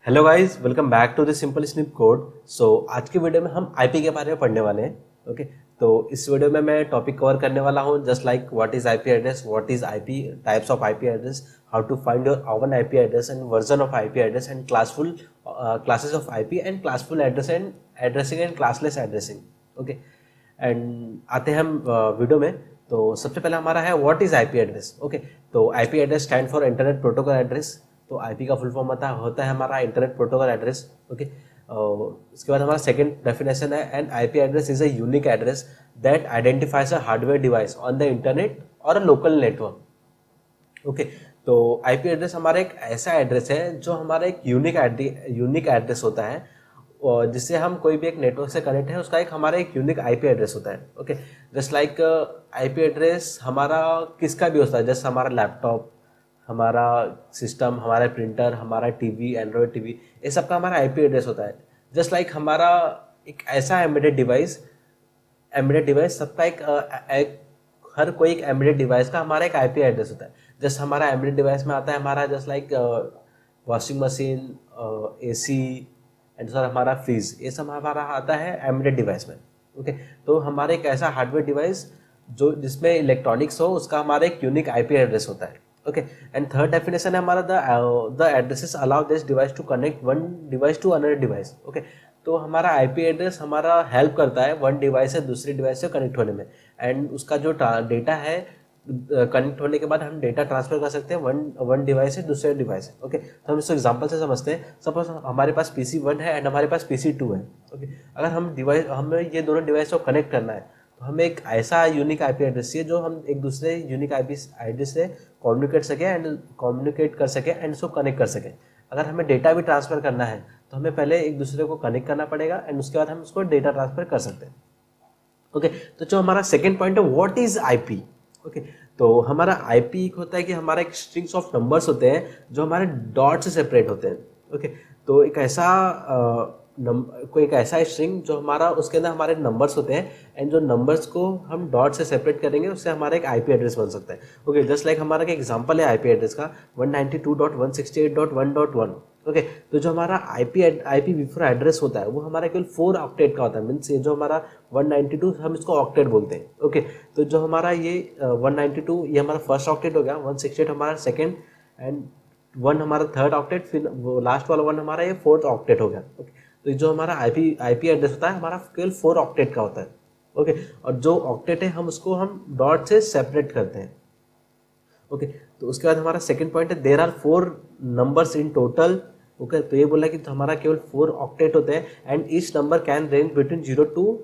Hello guys, welcome back to the simple snip code. आज की video में हम आईपी के बारे में पढ़ने वाले हैं। ओके, तो इस वीडियो में मैं टॉपिक कवर करने वाला हूं just like what is IP address, what is IP, types of IP address, how to find your own IP address and version of IP address and classes of IP and classful address and addressing and classless addressing. Okay, and आते हैं हम video में। तो सबसे पहले हमारा है what is IP address. Okay, तो IP address stand for internet protocol address. तो आईपी का फुल फॉर्म होता है हमारा इंटरनेट प्रोटोकॉल एड्रेस। ओके, उसके बाद हमारा सेकंड डेफिनेशन है N IP address is a unique address that identifies a hardware device on the internet और अ लोकल नेटवर्क। ओके, तो आईपी एड्रेस हमारा एक ऐसा एड्रेस है जो हमारा एक यूनिक एड्रेस होता है, और जिससे हम कोई भी एक नेटवर्क से कनेक्ट है उसका एक हमारा एक यूनिक आईपी एड्रेस होता है। Okay, just like IP address हमारा किसका भी होता है, जैसे हमारा लैपटॉप, हमारा सिस्टम, हमारा प्रिंटर, हमारा टीवी, एंड्रॉयड टीवी, ये सब का हमारा आईपी एड्रेस होता है। जस्ट लाइक हमारा एक ऐसा एम्बेडेड डिवाइस सबका एक हर कोई एक एम्बेडेड डिवाइस का हमारा एक आईपी एड्रेस होता है। जस्ट हमारा एम्बेडेड डिवाइस में आता है हमारा just like washing machine, AC and sir हमारा फ्रीज, ये सब हमारा आता है एम्बेडेड डिवाइस में। ओके, तो हमारा एक ऐसा हार्डवेयर डिवाइस जो जिसमें इलेक्ट्रॉनिक्स हो उसका हमारा एक यूनिक आईपी एड्रेस होता है। ओके, एंड थर्ड डेफिनेशन है हमारा the addresses allow this device to connect one device to another device. Okay, तो हमारा आईपी एड्रेस हमारा हेल्प करता है वन डिवाइस से दूसरी डिवाइस से कनेक्ट होने में, एंड उसका जो डेटा है कनेक्ट होने के बाद हम डेटा ट्रांसफर कर सकते हैं वन डिवाइस से दूसरे डिवाइस से। ओके, तो हम इसको एग्जांपल से समझते हैं। सपोज हमारे पास पीसी 1 है एंड हमारे पास पीसी 2 है। ओके, अगर हमें ये दोनों डिवाइस को कनेक्ट करना है तो हमें एक ऐसा यूनिक आईपी एड्रेस चाहिए जो हम एक दूसरे यूनिक आईपी एड्रेस से कम्युनिकेट कर सके एंड उसको कनेक्ट कर सके। अगर हमें डेटा भी ट्रांसफर करना है तो हमें पहले एक दूसरे को कनेक्ट करना पड़ेगा एंड उसके बाद हम उसको डेटा ट्रांसफर कर सकते हैं। ओके, तो जो हमारा सेकंड पॉइंट है व्हाट इज आईपी। ओके, तो हमारा आईपी होता है कि हमारा एक स्ट्रिंग्स ऑफ नंबर्स होते हैं जो हमारे डॉट से सेपरेट होते हैं। ओके, तो कोई एक ऐसा स्ट्रिंग जो हमारा उसके अंदर हमारे नंबर्स होते हैं एंड जो नंबर्स को हम डॉट से सेपरेट करेंगे उससे हमारा एक आईपी एड्रेस बन सकता है। ओके, जस्ट लाइक हमारा एक एग्जांपल है आईपी एड्रेस का 192.168.1.1। ओके, तो जो हमारा आईपी बिफोर एड्रेस होता है वो हमारा केवल 4 ऑक्टेट का होता है। मीन्स ये जो हमारा 192 हम इसको ऑक्टेट बोलते हैं। ओके, तो जो हमारा ये 192 ये हमारा फर्स्ट ऑक्टेट हो गया, 168 हमारा सेकेंड, एंड 1 हमारा थर्ड ऑक्टेट, फिर वो लास्ट वाला 1 हमारा ये फोर्थ ऑक्टेट हो गया। ओके, तो जो हमारा आईपी एड्रेस होता है हमारा केवल 4 ऑक्टेट का होता है। ओके, और जो ऑक्टेट है हम उसको हम डॉट से सेपरेट करते हैं। ओके, तो उसके बाद हमारा सेकंड पॉइंट है there are 4 numbers in total. Okay, तो ये बोला कि हमारा केवल 4 ऑक्टेट होते हैं and each number can range between 0 to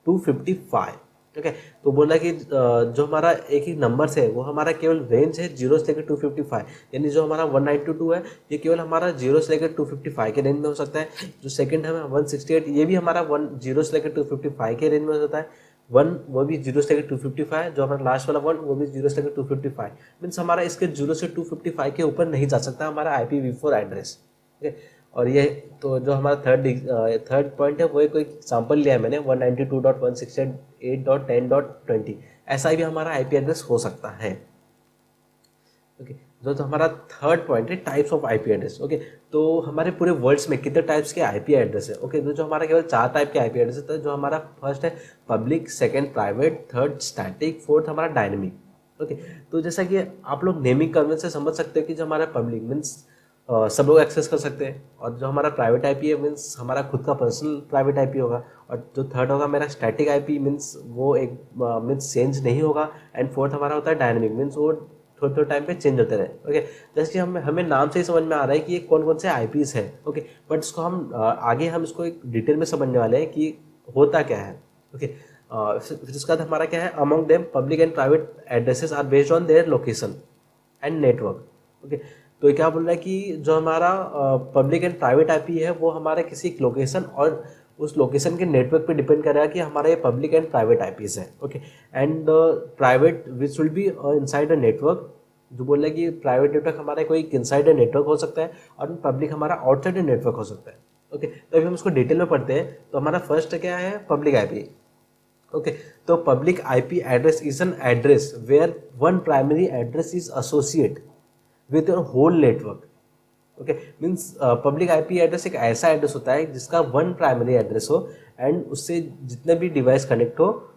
255। Okay, तो बोला कि जो हमारा एक ही नंबर है वो हमारा केवल रेंज है 0 से लेकर 255, यानी जो हमारा 192 है ये केवल हमारा 0 से लेकर 255 के रेंज में हो सकता है। जो सेकंड है 168 ये भी हमारा 0 से लेकर 255 के रेंज में हो सकता है। 1 वो भी 0 से लेकर 255, जो हमारा लास्ट वाला 1 वो भी 0 से लेकर 255। मीन्स हमारा इसके 0 से 255 के ऊपर नहीं जा सकता हमारा आईपी बिफोर एड्रेस। ओके, और ये तो जो हमारा थर्ड पॉइंट है वो एक एग्जांपल लिया है मैंने 192.168.10.20, ऐसा भी हमारा आईपी एड्रेस हो सकता है। ओके, तो हमारा थर्ड पॉइंट है types of IP address. Okay, तो हमारे पूरे वर्ल्ड्स में कितने टाइप्स के आईपी एड्रेस है। ओके, तो जो हमारा केवल 4 टाइप के आईपी एड्रेस है, जो हमारा फर्स्ट है public, second private, third static, fourth हमारा डायनेमिक। ओके, तो जैसा कि आप लोग नेमिंग करने से समझ सकते हैं कि जो हमारा पब्लिक मीन्स सब लोग एक्सेस कर सकते हैं, और जो हमारा प्राइवेट आईपी है मीन्स हमारा खुद का पर्सनल प्राइवेट आईपी होगा, और जो थर्ड होगा मेरा स्टैटिक आईपी मीन्स वो एक मीन्स चेंज नहीं होगा, एंड फोर्थ हमारा होता है डायनेमिक मीन्स वो थोड़े थोड़े टाइम पे चेंज होते रहे। ओके, जैसे कि हमें नाम से ही समझ में आ रहा है कि ये कौन कौन से आईपीज है। ओके, बट इसको हम आगे हम इसको एक डिटेल में समझने वाले हैं कि होता क्या है। ओके, फिर उसके बाद हमारा क्या है among them public and private addresses are based on their location and network. Okay, तो क्या बोल रहा है कि जो हमारा पब्लिक एंड प्राइवेट आईपी है वो हमारे किसी एक लोकेशन और उस लोकेशन के नेटवर्क पे डिपेंड करेगा कि हमारा ये पब्लिक एंड प्राइवेट आईपीज है। Okay, and private which will be inside a network, जो बोल रहा है कि प्राइवेट नेटवर्क हमारा कोई इनसाइड अ नेटवर्क हो सकता है और पब्लिक हमारा आउटसाइड अ नेटवर्क हो सकता है। ओके, तो अभी हम इसको डिटेल में पढ़ते हैं। तो हमारा फर्स्ट क्या है पब्लिक आईपी। ओके, तो public IP address is an address where one primary address is associate with your whole network okay means public IP address एक ऐसा एड्रेस होता है जिसका वन प्राइमरी एड्रेस हो एंड उससे जितने भी डिवाइस कनेक्ट हो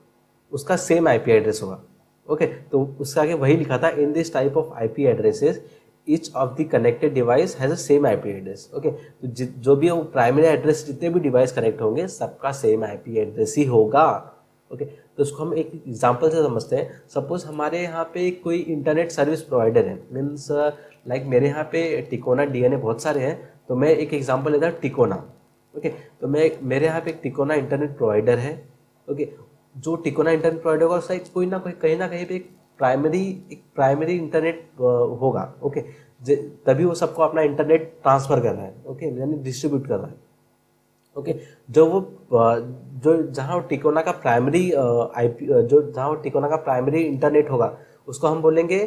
उसका सेम आईपी एड्रेस होगा। ओके तो उसका आगे वही लिखा था, in this type of IP addresses each of the connected device has a same IP address. Okay तो जो भी वो प्राइमरी एड्रेस जितने भी डिवाइस कनेक्ट होंगे सबका सेम आईपी एड्रेस ही होगा। ओके तो उसको हम एक एग्जांपल से समझते हैं। सपोज हमारे यहाँ पे कोई इंटरनेट सर्विस प्रोवाइडर है, मीन्स लाइक मेरे यहाँ पे टिकोना डीएनए बहुत सारे हैं, तो मैं एक एग्जांपल लेता हूँ टिकोना। ओके तो मेरे यहाँ पे एक टिकोना इंटरनेट प्रोवाइडर है। ओके जो टिकोना इंटरनेट प्रोवाइडर होगा उसका कोई ना कोई कहीं ना कहीं पे एक प्राइमरी इंटरनेट होगा। ओके तभी वो सबको अपना इंटरनेट ट्रांसफर कर रहा है, ओके यानी डिस्ट्रीब्यूट कर रहा है। ओके जो जहाँ टिकोना का प्राइमरी आईपी जहाँ टिकोना का प्राइमरी इंटरनेट होगा उसको हम बोलेंगे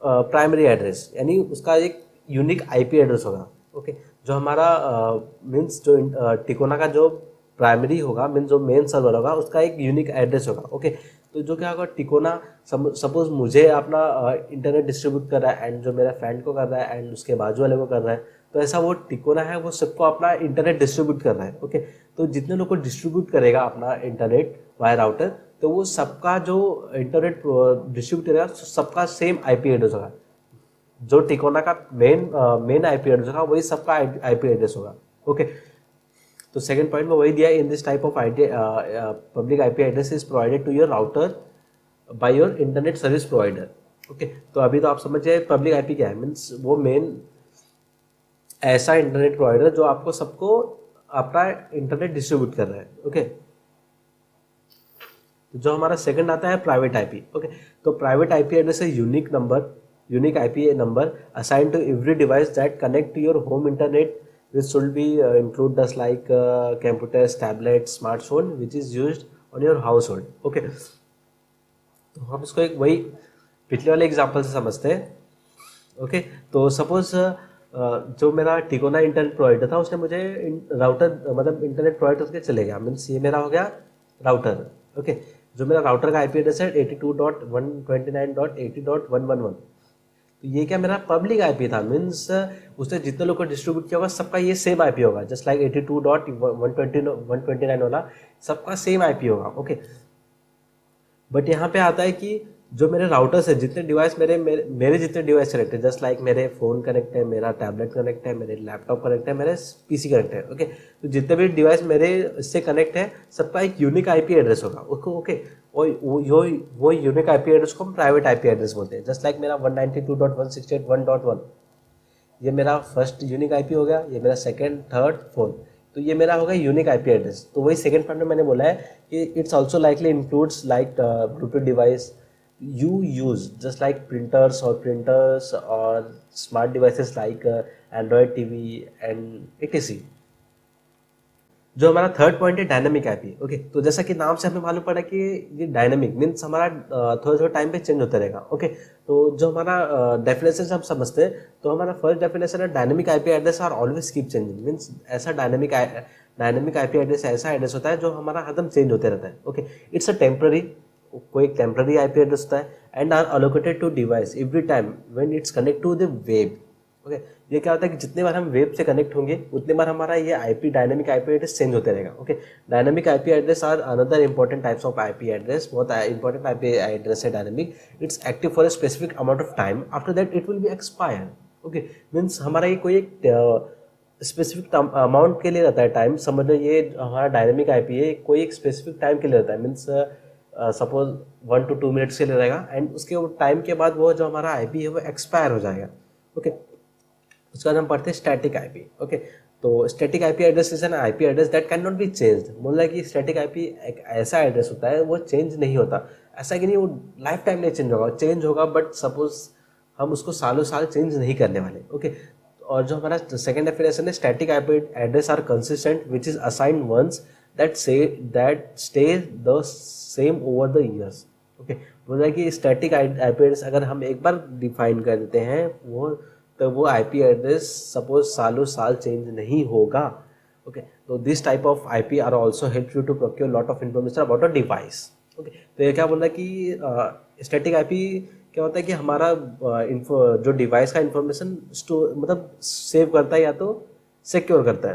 प्राइमरी एड्रेस, यानी उसका एक यूनिक आईपी एड्रेस होगा। ओके जो हमारा मीन्स जो टिकोना का जो प्राइमरी होगा मीन्स जो मेन सर्वर होगा उसका एक यूनिक एड्रेस होगा। ओके तो जो क्या होगा, टिकोना सपोज मुझे अपना इंटरनेट डिस्ट्रीब्यूट कर रहा है एंड जो मेरा फ्रेंड को कर रहा है एंड उसके बाजू वाले को कर रहा है, तो ऐसा वो टिकोना है वो सबको अपना इंटरनेट डिस्ट्रीब्यूट कर रहा है। ओके तो जितने लोग को डिस्ट्रीब्यूट करेगा अपना इंटरनेट वाया राउटर, तो वो सबका जो इंटरनेट डिस्ट्रीब्यूट करेगा सबका सेम आईपी एड्रेस होगा। जो टिकोना का मेन आईपी एड्रेस होगा वही सबका आईपी एड्रेस होगा। ओके तो सेकंड पॉइंट में वही दिया, in this type of public IP address is provided to your router by your internet service provider. Okay तो अभी तो आप समझ जाए पब्लिक आईपी क्या है, मीन्स वो मेन ऐसा इंटरनेट प्रोवाइडर जो आपको सबको अपना इंटरनेट डिस्ट्रीब्यूट कर रहा है। ओके जो हमारा सेकंड आता है प्राइवेट आईपी। ओके तो प्राइवेट आईपी एड्रेस है unique IP number assigned to every device that connect to your home internet which should be include just like computers, tablets, smartphone which is used on your household. Okay तो हम इसको एक वही पिछले वाले example से समझते हैं। ओके तो सपोज जो मेरा टिकोना इंटरनेट प्रोवाइडर था उसने मुझे राउटर मतलब इंटरनेट प्रोवाइडर के चले गया, मीन्स ये मेरा हो गया राउटर। ओके जो मेरा राउटर का आईपी एड्रेस है 82.129.80.111, तो ये क्या मेरा पब्लिक आईपी था, मीन्स उसने जितने लोग को डिस्ट्रीब्यूट किया होगा सबका ये सेम आईपी होगा, जस्ट लाइक 82.129 वाला सबका सेम आईपी होगा। ओके बट यहाँ पे आता है कि जो मेरे राउटर्स है जितने डिवाइस मेरे जितने डिवाइस कनेक्ट है, जस्ट लाइक मेरे फ़ोन कनेक्ट है, मेरा टैबलेट कनेक्ट है, मेरे लैपटॉप कनेक्ट है, मेरे पीसी कनेक्ट है। ओके तो जितने भी डिवाइस मेरे इससे कनेक्ट है सबका एक यूनिक आईपी एड्रेस होगा। ओके वो यूनिक आईपी एड्रेस को हम प्राइवेट आईपी एड्रेस बोलते हैं। जस्ट लाइक मेरा 192.168.1.1 ये मेरा फर्स्ट यूनिक आईपी हो गया, ये मेरा सेकंड, थर्ड, फोर्थ, तो ये मेरा होगा यूनिक आईपी एड्रेस। तो वही सेकंड पॉइंट में मैंने बोला है कि it's also likely includes like Bluetooth device you use just like printers or smart devices like Android TV and etc. जो हमारा थर्ड पॉइंट है डायनामिक आईपी। ओके तो जैसा कि नाम से हमें मालूम पड़ा कि ये डायनामिक मीन्स हमारा थोड़ा टाइम पे चेंज होता रहेगा। ओके तो जो हमारा डेफिनेशन से हम समझते हैं, तो हमारा फर्स्ट डेफिनेशन है dynamic IP address are always keep changing, means ऐसा डायनामिक आईपी एड्रेस ऐसा एड्रेस होता है जो हमारा हरदम चेंज होते रहता है। ओके इट्स अ टेम्पररी, कोई टेम्पररी आईपी एड्रेस होता है and are allocated to device every time when it's connect to the web. Okay ये क्या होता है कि जितने बार हम वेब से कनेक्ट होंगे उतने बार हमारा ये IP dynamic IP address change होते रहेगा। Okay dynamic IP address are another important types of IP address, बहुत इंपॉर्टेंट आईपी एड्रेस है dynamic. It's active for a specific amount of time, after that it will be expire. Okay means हमारा ये कोई एक specific amount के लिए रहता है टाइम, समझ लो ये हमारा डायनामिक आईपी है कोई एक स्पेसिफिक टाइम के लिए रहता है, मीन्स सपोज 1 to 2 मिनट्स के लिए रहेगा एंड उसके टाइम के बाद वो जो हमारा आईपी है वो एक्सपायर हो जाएगा। ओके उसका हम पढ़ते हैं स्टैटिक आईपी। ओके तो static IP address is N IP address that can not be changed. बोल रहा है कि स्टैटिक आईपी एक ऐसा एड्रेस होता है वो चेंज नहीं होता, ऐसा कि नहीं वो लाइफ टाइम नहीं चेंज होगा, चेंज होगा बट सपोज हम उसको सालों साल चेंज नहीं करने वाले। ओके और जो हमारा सेकेंड डेफिनेशन है static IP address are consistent which is assigned once that stay the same over the years. Okay बोल रहा है कि स्टैटिक आईपी एड्रेस अगर हम एक बार डिफाइन कर देते हैं वो आईपी एड्रेस सपोज सालों साल चेंज नहीं होगा। ओके तो this type of IP are also help you to procure lot of information about a device. Okay तो ये क्या बोल रहा है कि स्टैटिक आईपी क्या होता है कि हमारा जो डिवाइस का इंफॉर्मेशन स्टोर मतलब सेव करता है या तो सिक्योर करता है।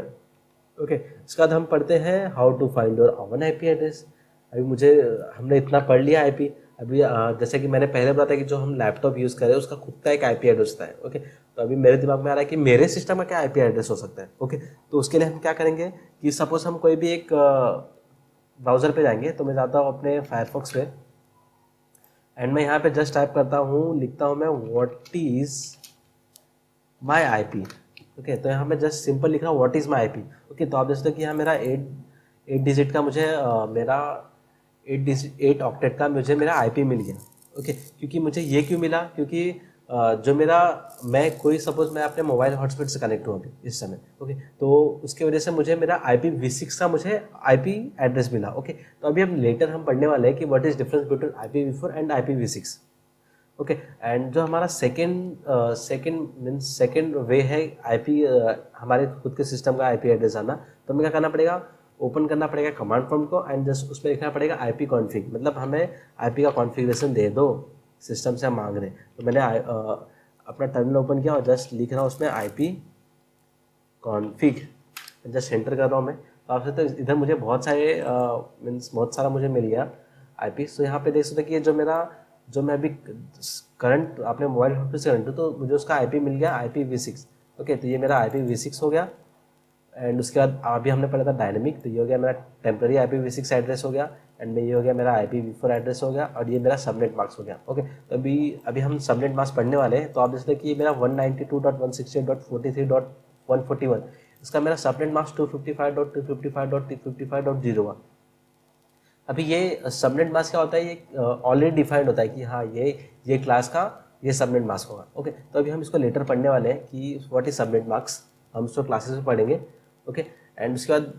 ओके, इसके बाद हम पढ़ते हैं how to find your own IP address. अभी हमने इतना पढ़ लिया आईपी। अभी जैसे कि मैंने पहले बताया कि जो हम लैपटॉप यूज़ करें उसका खुद का एक आईपी एड्रेस होता है। ओके, तो अभी मेरे दिमाग में आ रहा है कि मेरे सिस्टम का क्या आईपी एड्रेस हो सकता है। ओके, तो उसके लिए हम क्या करेंगे कि सपोज हम कोई भी एक ब्राउज़र पे जाएंगे। तो मैं जाता हूँ अपने फायरफॉक्स पे एंड मैं यहाँ पे जस्ट टाइप करता हूँ, लिखता हूँ मैं what is my I P. Okay, तो यहाँ मैं जस्ट सिंपल लिख रहा हूँ what is my I P. Okay, तो आप देख सकते हो कि यहाँ मेरा एट डिजिट का मुझे मेरा 8 ऑक्टेट का मुझे मेरा आईपी मिल गया। ओके, क्योंकि मुझे ये क्यों मिला, क्योंकि जो मेरा मैं कोई सपोज मैं अपने मोबाइल हॉटस्पॉट से कनेक्ट हूँ अभी इस समय। ओके, तो उसकी वजह से मुझे मेरा IPv6 का मुझे आईपी एड्रेस मिला। ओके, तो अभी हम पढ़ने वाले हैं कि what is difference between IPv4 and IPv6। Okay, and जो हमारा सेकेंड वे है आईपी हमारे खुद के सिस्टम का आईपी एड्रेस आना। तो हमें क्या करना पड़ेगा, ओपन करना पड़ेगा कमांड प्रॉम्प्ट को एंड जस्ट उसमें लिखना पड़ेगा आईपी कॉन्फ़िग, मतलब हमें आईपी का कॉन्फ़िगरेशन दे दो, सिस्टम से हम मांग रहे हैं। तो मैंने अपना टर्मिनल ओपन किया और जस्ट लिख रहा हूँ उसमें आईपी कॉन्फ़िग, जस्ट एंटर कर रहा हूँ मैं। तो आपसे तो इधर मुझे बहुत सारा मुझे मिल गया आईपी। सो यहाँ पे देख सकते हैं कि जो मैं अभी करंट अपने मोबाइल फोन से करंट हूँ, तो मुझे उसका आईपी मिल गया IPv6। ओके, तो ये मेरा IPv6 हो गया। एंड उसके बाद अभी हमने पढ़ा था डायनेमिक, तो ये हो गया मेरा टेम्प्रेरी IPv6 एड्रेस हो गया। एंड ये हो गया मेरा IPv4 एड्रेस हो गया और ये मेरा सबनेट मास्क हो गया। ओके, तो अभी हम सबनेट मास्क पढ़ने वाले हैं। तो आप देख सकते हैं कि ये मेरा 192.168.43.141, इसका मेरा सबनेट मास्क 255.255.255.0 हुआ। अभी ये सबनेट मास्क क्या होता है, ये ऑलरेडी डिफाइंड होता है कि हाँ ये क्लास का ये सबनेट मास्क होगा। ओके, तो अभी हम इसको लेटर पढ़ने वाले हैं कि व्हाट इज सबनेट मास्क, हम इसको क्लासेस में पढ़ेंगे। ओके, एंड उसके बाद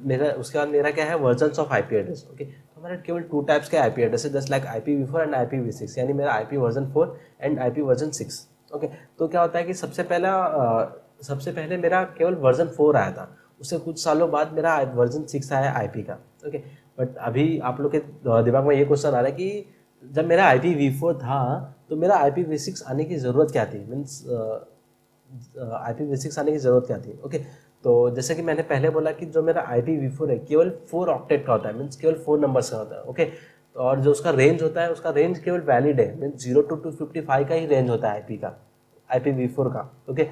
मेरा क्या है, versions of IP address. Okay, तो हमारे केवल 2 टाइप्स के आईपी एड्रेस है, just like IPv4 and IPv6, यानी मेरा IP version 4 and IP version 6। Okay, तो क्या होता है कि सबसे पहले मेरा केवल वर्जन 4 आया था, उससे कुछ सालों बाद मेरा वर्जन 6 आया आईपी का। ओके, बट अभी आप लोग के दिमाग में ये क्वेश्चन आ रहा है कि जब मेरा IPv4 था तो मेरा IPv6 आने की ज़रूरत क्या थी, मीन्स IPv6 आने की ज़रूरत क्या थी। ओके, तो जैसे कि मैंने पहले बोला कि जो मेरा IPv4 है केवल 4 ऑक्टेट का होता है, मीन्स केवल 4 नंबर्स का होता है। ओके, और जो उसका रेंज होता है उसका रेंज केवल वैलिड है, मीन्स 0 to 255 का ही रेंज होता है IPv4 का। ओके,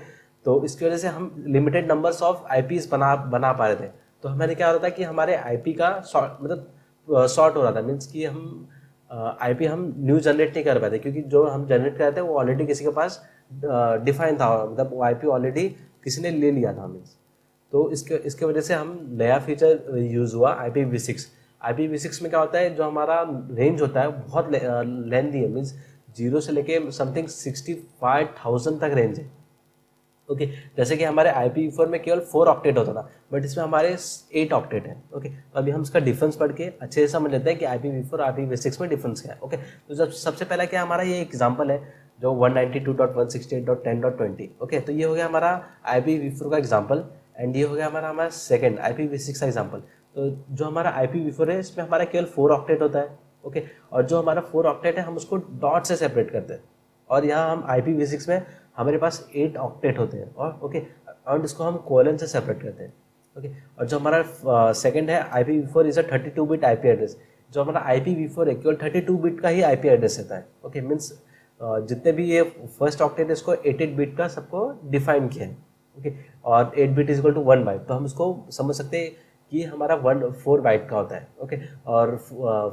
तो इसकी वजह से हम लिमिटेड नंबर्स ऑफ IPs बना पा रहे थे। तो हमारे क्या हो रहा था कि हमारे आईपी का शॉर्ट हो रहा था, मीन्स कि हम आईपी हम न्यू जनरेट नहीं कर पाते, क्योंकि जो हम जनरेट कर रहे थे वो ऑलरेडी किसी के पास डिफाइन था, मतलब वो आईपी ऑलरेडी किसी ने ले लिया था मीन्स। तो इसके वजह से हम नया फीचर यूज़ हुआ IPv6 में क्या होता है, जो हमारा रेंज होता है बहुत लेंथी है, मीन्स 0 से लेके समथिंग 65,000 तक रेंज है। ओके, जैसे कि हमारे IPv4 में केवल 4 ऑक्टेट होता था, बट इसमें हमारे 8 ऑक्टेट है। ओके, तो अभी हम इसका डिफरेंस पढ़ के अच्छे से समझ लेते हैं कि IPv4 और IPv6 में डिफरेंस क्या है। ओके, तो जब सबसे पहला क्या हमारा ये एग्जांपल है जो 192.168.10.20। ओके, तो ये हो गया हमारा IPv4 का एग्जांपल एंड ये हो गया हमारा सेकंड IPv6 का एग्जांपल। तो जो हमारा IPv4 है इसमें हमारा केवल 4 ऑक्टेट होता है। ओके, और जो हमारा 4 ऑक्टेट है हम उसको डॉट से सेपरेट करते हैं, और यहाँ हम IPv6 में हमारे पास 8 ऑक्टेट होते हैं और ओके, और इसको हम कोलन से सेपरेट करते हैं। ओके, और जो हमारा सेकंड है IPv4 is a 32 bit IP address. जो हमारा IPv4 है केवल 32 बिट का ही आईपी एड्रेस रहता है। ओके, मीन्स जितने भी ये फर्स्ट ऑक्टेट है इसको 8 बिट का सबको डिफाइन किया है। ओके, और 8 bit is equal to 1 byte, तो हम इसको समझ सकते हैं कि हमारा 4 बाइट का होता है। ओके, और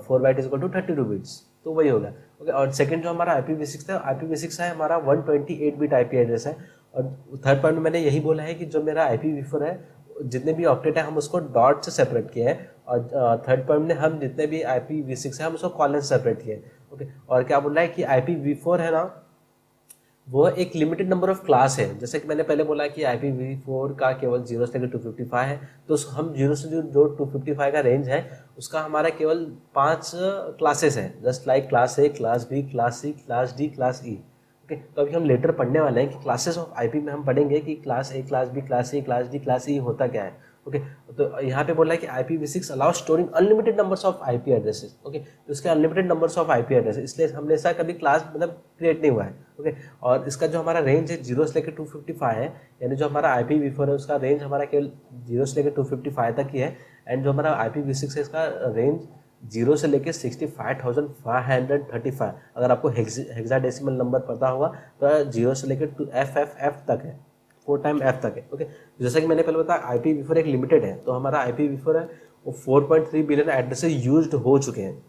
4 byte is equal to 32 bits, तो वही होगा। ओके, और सेकंड जो हमारा IPv6 है हमारा 128 बिट आईपी एड्रेस है। और थर्ड पॉइंट में मैंने यही बोला है कि जो मेरा IPv4 है जितने भी ऑक्टेट है हम उसको डॉट से सेपरेट किए हैं, और थर्ड पॉइंट में हम जितने भी IPv6 है हम उसको कॉलन से सेपरेट किए हैं। ओके, और क्या बोल रहा है कि IPv4 है ना, वो एक लिमिटेड नंबर ऑफ क्लास है। जैसे कि मैंने पहले बोला कि IPv4 का केवल 0 से लेकर 255 है, तो हम 0 से जो 255 का रेंज है उसका हमारा केवल 5 क्लासेस है, just like class A, class B, class C, class D, class E। Okay, तो अभी हम लेटर पढ़ने वाले हैं कि क्लासेस ऑफ आईपी में हम पढ़ेंगे कि class A, class B, class C, class D, class E होता क्या है। ओके। तो यहाँ पे बोला है कि IPv6 allow storing unlimited numbers of IP addresses. Okay, तो इसके unlimited numbers of IP address, इसलिए हमने ऐसा कभी क्लास मतलब क्रिएट नहीं हुआ है। ओके, और इसका जो हमारा रेंज है 0 से लेकर 255 है, यानी जो हमारा IPv4 है उसका रेंज हमारा केवल 0 से लेकर 255 तक ही है। एंड जो हमारा IPv6 है इसका रेंज 0 से लेकर 65,535, अगर आपको हेक्साडेसिमल नंबर पता होगा तो 0 से लेकर FFF तक है, 4 टाइम F तक है। ओके, जैसा कि मैंने पहले बताया IPv4 एक लिमिटेड है, तो हमारा IPv4 है वो 4.3 बिलियन एड्रेसेस यूज्ड हो चुके हैं।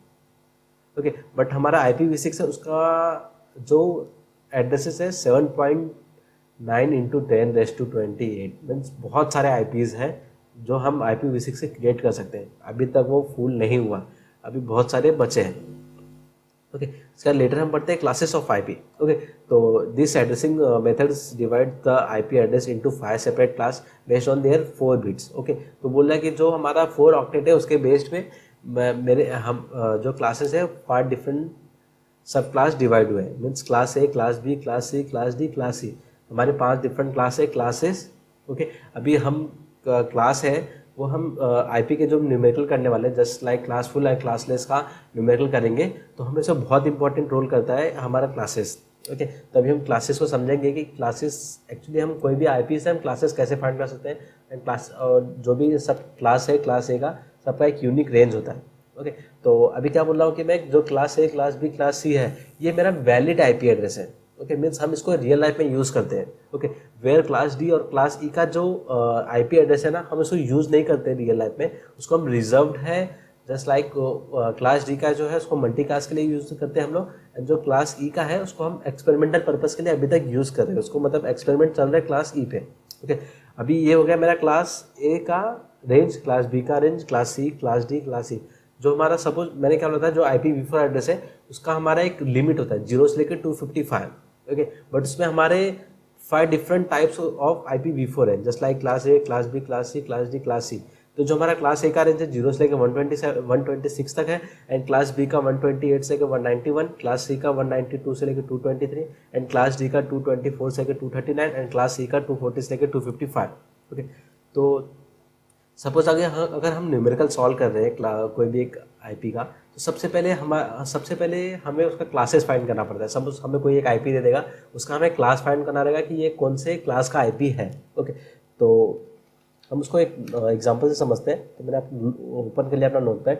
ओके, बट हमारा IPv6 है उसका जो एड्रेसेस है 7.9 इंटू 10⁻28, मीन्स बहुत सारे IPs हैं जो हम IPv6 से क्रिएट कर सकते हैं। अभी तक वो फुल नहीं हुआ, अभी बहुत सारे बचे हैं। ओके, इसका लेटर हम पढ़ते हैं क्लासेस ऑफ IP। ओके, तो this addressing methods divide the IP address into 5 separate class based on there 4 bits. Okay, तो बोल रहा है कि जो हमारा 4 ऑक्टेट है उसके बेस्ड पे जो क्लासेस है 5 डिफरेंट सब क्लास डिवाइड हुए हैं, means class A, class B, class C, class D, class E, हमारे 5 डिफरेंट क्लास है, क्लासेस। ओके, अभी हम क्लास है वो हम IP के जो न्यूमेरिकल करने वाले हैं, just like classful and classless का न्यूमेरिकल करेंगे, तो हमें से बहुत इंपॉर्टेंट रोल करता है हमारा क्लासेस। ओके, तभी हम क्लासेस को समझेंगे कि क्लासेस एक्चुअली हम कोई भी IP से हम क्लासेस कैसे फाइंड कर सकते हैं। एंड क्लास और जो भी सब क्लास है क्लास A का सबका एक यूनिक रेंज होता है। ओके, तो अभी क्या बोल रहा हूँ कि मैं जो class A, class B, class C है ये मेरा वैलिड IP एड्रेस है। ओके, मीन्स हम इसको रियल लाइफ में यूज़ करते हैं। ओके, वेयर क्लास D और क्लास E का जो IP एड्रेस है ना, हम इसको यूज़ नहीं करते रियल लाइफ में, उसको हम रिजर्व्ड है। जस्ट लाइक क्लास D का जो है उसको मल्टीकास्ट के लिए यूज़ करते हैं हम लोग, एंड जो क्लास E का है उसको हम एक्सपेरिमेंटल पर्पस के लिए अभी तक यूज़ कर रहे हैं, उसको मतलब एक्सपेरिमेंट चल रहा है क्लास E पे। ओके, अभी ये हो गया मेरा क्लास A का रेंज, क्लास B का range, class C, class D, class E। जो हमारा सपोज मैंने क्या बोला था जो IPv4 एड्रेस है उसका हमारा एक लिमिट होता है 0 से लेकर 255। ओके, बट उसमें हमारे 5 डिफरेंट टाइप्स ऑफ IPv4 है, just like class A, class B, class C, class D, class C। तो जो हमारा क्लास A का रेंज है 0 से लेकर 126 तक है, एंड क्लास B का 128 से लेकर 191, क्लास C का 192 से लेकर 223, एंड क्लास D का 224 से लेकर 239, एंड क्लास C का 240 से लेकर 255। ओके, तो सपोज अगर हम न्यूमेरिकल सॉल्व कर रहे हैं कोई भी एक IP का, तो सबसे पहले हमें उसका क्लासेस फाइंड करना पड़ता है। सपोज हमें कोई एक IP दे देगा, उसका हमें क्लास फाइंड करना रहेगा कि ये कौन से क्लास का IP है। ओके, तो हम उसको एक एग्जांपल से समझते हैं। तो मैंने ओपन कर लिया अपना नोटपैड,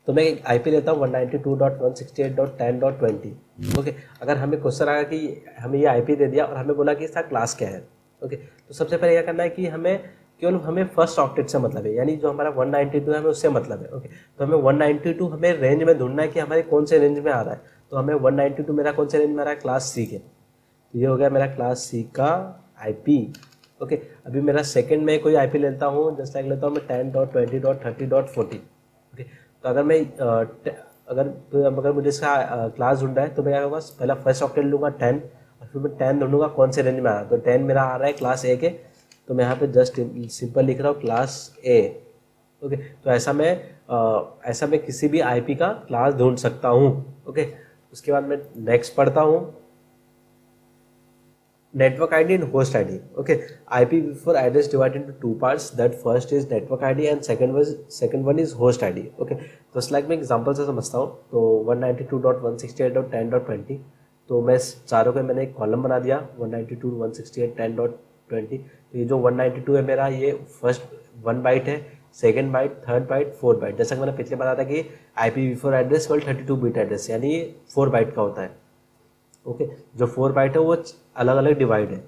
तो मैं एक IP लेता हूँ 192.168.10.20। ओके, अगर हमें क्वेश्चन आया कि हमें ये IP दे दिया और हमें बोला कि इसका क्लास क्या है। ओके, तो सबसे पहले क्या करना है कि हमें फर्स्ट ऑक्टेट से मतलब है, यानी जो हमारा 192 है हमें उससे मतलब है। ओके, तो हमें 192 हमें रेंज में ढूंढना है कि हमारे कौन से रेंज में आ रहा है। तो हमें 192 मेरा कौन से रेंज में आ रहा है, क्लास C के। तो ये हो गया मेरा क्लास C का IP। ओके, अभी मेरा सेकंड में कोई IP लेता हूँ, जस्ट लाइक लेता हूँ मैं 10.20.30.40। ओके, तो अगर मुझे इसका क्लास ढूंढना है तो मैं क्या करूँगा, पहला फर्स्ट ऑक्टेट लूँगा 10, और फिर मैं 10 ढूंढूंगा कौन से रेंज में आ रहा है। तो 10 मेरा आ रहा है क्लास A के, तो मैं यहाँ पे जस्ट सिंपल लिख रहा हूँ क्लास A। ओके, तो ऐसा मैं किसी भी IP का क्लास ढूंढ सकता हूँ। ओके, उसके बाद मैं नेक्स्ट पढ़ता हूँ, network ID and host ID. Okay, IPv4 address divided into 2 parts. That first is network ID and second one is host ID. Okay, तो स्लाइड में एग्जांपल से समझता हूँ। तो 192.168.10.20, तो मैं चारों के मैंने एक कॉलम बना दिया 192.168.10.20। तो ये जो 192 है मेरा, ये फर्स्ट 1 बाइट है, second byte, third byte, 4 byte. जैसा कि मैंने पिछले बताया था कि IPv4 एड्रेस केवल 32 बिट एड्रेस यानी ये 4 बाइट का होता है। ओके, जो 4 बाइट है वो अलग अलग डिवाइड है,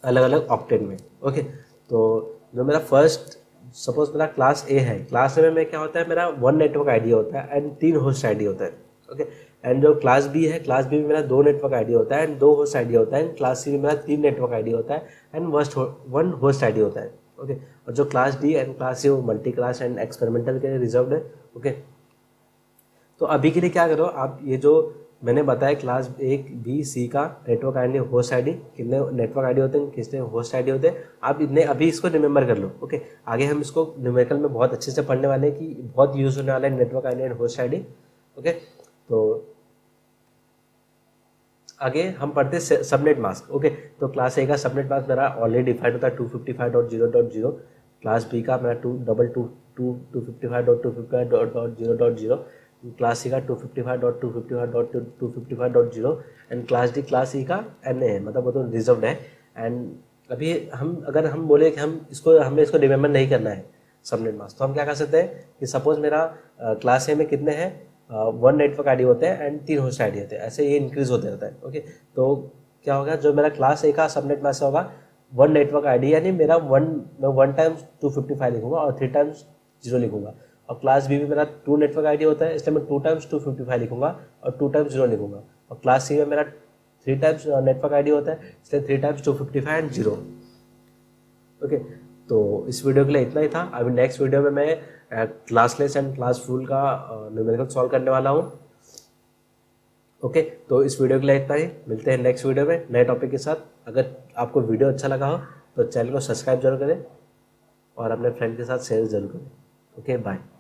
अलग अलग ऑक्टेट में। ओके, तो जो मेरा फर्स्ट सपोज मेरा क्लास A है, क्लास A में क्या होता है, मेरा 1 नेटवर्क आईडी होता है एंड 3 होस्ट आईडी होता है। ओके, एंड जो क्लास B है, क्लास B में मेरा 2 नेटवर्क आईडी होता है एंड 2 होस्ट आईडी होता है, एंड क्लास C में मेरा 3 नेटवर्क आईडी होता है एंड 1 होस्ट आईडी होता है। ओके, और जो class D and class C वो मल्टी क्लास एंड एक्सपेरिमेंटल के लिए रिजर्व्ड है। ओके, तो अभी के लिए क्या करो आप, ये जो मैंने बताया क्लास A, B, C का नेटवर्क आईडी, होस्ट आईडी, कितने नेटवर्क आईडी होते हैं, कितने होस्ट आईडी होते हैं, आप इतने अभी इसको रिमेंबर कर लो। ओके, आगे हम इसको न्यूमेरिकल में बहुत अच्छे से पढ़ने वाले हैं कि बहुत यूज होने वाला है network ID and host ID. Okay, तो आगे हम पढ़ते हैं सबनेट मास्क। ओके, तो क्लास ए का सबनेट मास्क मेरा ऑलरेडी डिफाइंड होता है 255.0.0। क्लास बी का मेरा 255.255.0.0। क्लास सी का 255.255.255.0 एंड क्लास डी का NA है, मतलब वो तो रिजर्व्ड है। एंड अभी अगर हम बोले कि हमें इसको रिमेम्बर नहीं करना है सबनेट मास्क, तो हम क्या कर सकते हैं कि सपोज मेरा क्लास ए में कितने हैं, 1 नेटवर्क आईडी होते हैं एंड 3 होस्ट आईडी होते हैं, ऐसे ये इंक्रीज होते रहता है। ओके, तो क्या होगा, जो मेरा क्लास ए का सबनेट मास्क होगा 1 नेटवर्क आईडी, यानी मेरा मैं 1 टाइम्स 255 लिखूंगा और 3 टाइम्स 0 लिखूंगा। और क्लास बी में मेरा 2 नेटवर्क आईडी होता है, इसलिए मैं 2 टाइम्स 255 लिखूंगा और 2 टाइम्स 0 लिखूंगा। और क्लास सी में मेरा 3 टाइम्स नेटवर्क आईडी होता है, इसलिए 3 टाइम्स 255 एंड 0। ओके, तो इस वीडियो के लिए इतना ही था। अभी नेक्स्ट वीडियो में मैं क्लासलेस एंड क्लास फुल का न्यूमेरिकल सॉल्व करने वाला हूँ। ओके, तो इस वीडियो के लिए इतना ही, मिलते हैं नेक्स्ट वीडियो में नए टॉपिक के साथ। अगर आपको वीडियो अच्छा लगा हो तो चैनल को सब्सक्राइब जरूर करें और अपने फ्रेंड के साथ शेयर जरूर करें। Okay, bye.